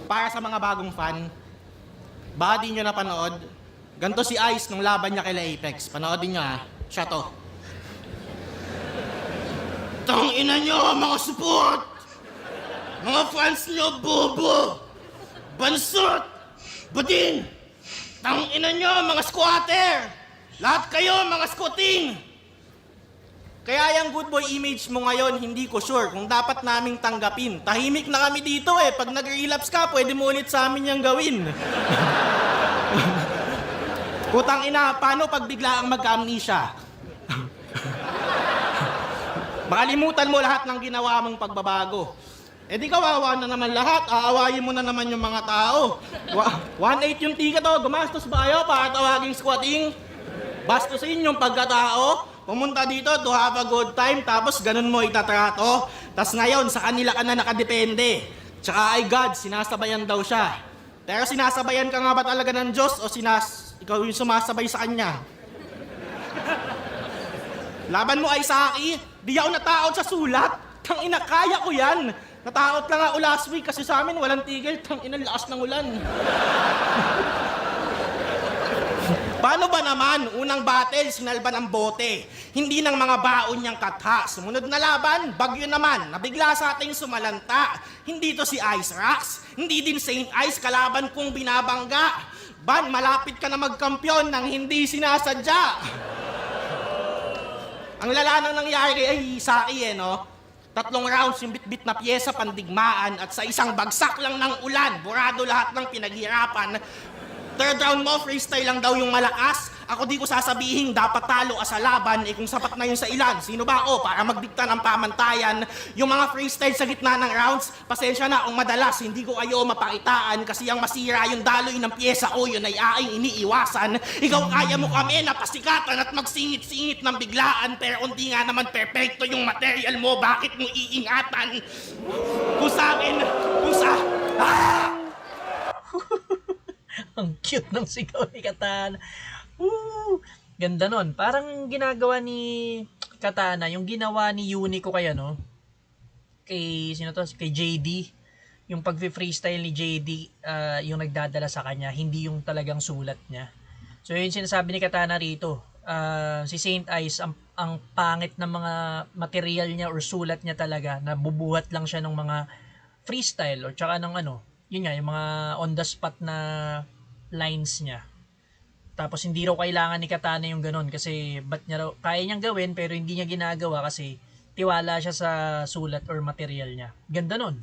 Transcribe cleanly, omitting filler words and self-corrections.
para sa mga bagong fan, baka di nyo napanood, ganito si Ice nung laban niya kay Apex. Panoodin nyo ha, siya to. Tangina nyo mga support! Mga fans nyo, bobo! Bansot! Budin! Tangina nyo mga squatter! Lahat kayo mga squatting! Kaya yung good boy image mo ngayon, hindi ko sure kung dapat naming tanggapin. Tahimik na kami dito eh. Pag nag-relapse ka, pwede mo ulit sa amin yung gawin. Putang ina, paano pag bigla ang mag-amnesia? Makalimutan mo lahat ng ginawa mong pagbabago. Eh di kawawa na naman lahat, aawayin mo na naman yung mga tao. 1.8 yung ticket to, gumastos ba kayo para tawaging squatting? Bastusin yung pagkatao, pumunta dito to have a good time, tapos ganun mo itatrato. Tapos ngayon, sa kanila ka na nakadepende. Tsaka ay God, sinasabayan daw siya. Pero sinasabayan ka nga ba talaga ng Diyos o ikaw yung sumasabay sa Kanya? Laban mo ay Saki, di ako natakot sa sulat. Tangina, kaya ko yan. Natakot lang ako last week kasi sa amin walang tigil. Tangina, lakas ng ulan. Paano ba naman, unang battle, sinalban ang bote. Hindi ng mga baon niyang katha. Sumunod na laban, bagyo naman, nabigla sa ating sumalanta. Hindi to si Ice Rocks, hindi din Saint Ice, kalaban kong binabangga. Ban, malapit ka na magkampyon nang hindi sinasadya. Ang lala nang nangyari ay Saki no? 3 rounds yung bit-bit na pyesa, pandigmaan, at sa isang bagsak lang ng ulan, burado lahat ng pinaghirapan. 3rd round mo, freestyle lang daw yung malakas. Ako di ko sasabihin, dapat talo ka sa laban. Eh kung sapat na yun sa ilan, sino ba ako para magdikta ng pamantayan? Yung mga freestyle sa gitna ng rounds, pasensya na kung madalas hindi ko kayo mapakitaan. Kasi ang masira yung daloy ng pyesa ko, yun ay aking iniiwasan. Ikaw kaya mo kami na pasikatan at magsingit-singit ng biglaan. Pero hindi nga naman perfecto yung material mo, bakit mo iingatan? Kung sa akin, kung sa... Ah! Ang cute ng sigaw ni Katana. Ganda nun. Parang ginagawa ni Katana, yung ginawa ni Unico kay ano, sino to? Kay JD. Yung pag-freestyle ni JD, yung nagdadala sa kanya, hindi yung talagang sulat niya. So yun sinasabi ni Katana rito. Si Saint Ice, ang pangit ng mga material niya or sulat niya talaga, nabubuhat lang siya ng mga freestyle or tsaka ng ano, yun nga, yung mga on the spot na lines niya. Tapos hindi raw kailangan ni Katana yung ganun kasi ba't niya raw, kaya niyang gawin pero hindi niya ginagawa kasi tiwala siya sa sulat or material niya. Ganda nun.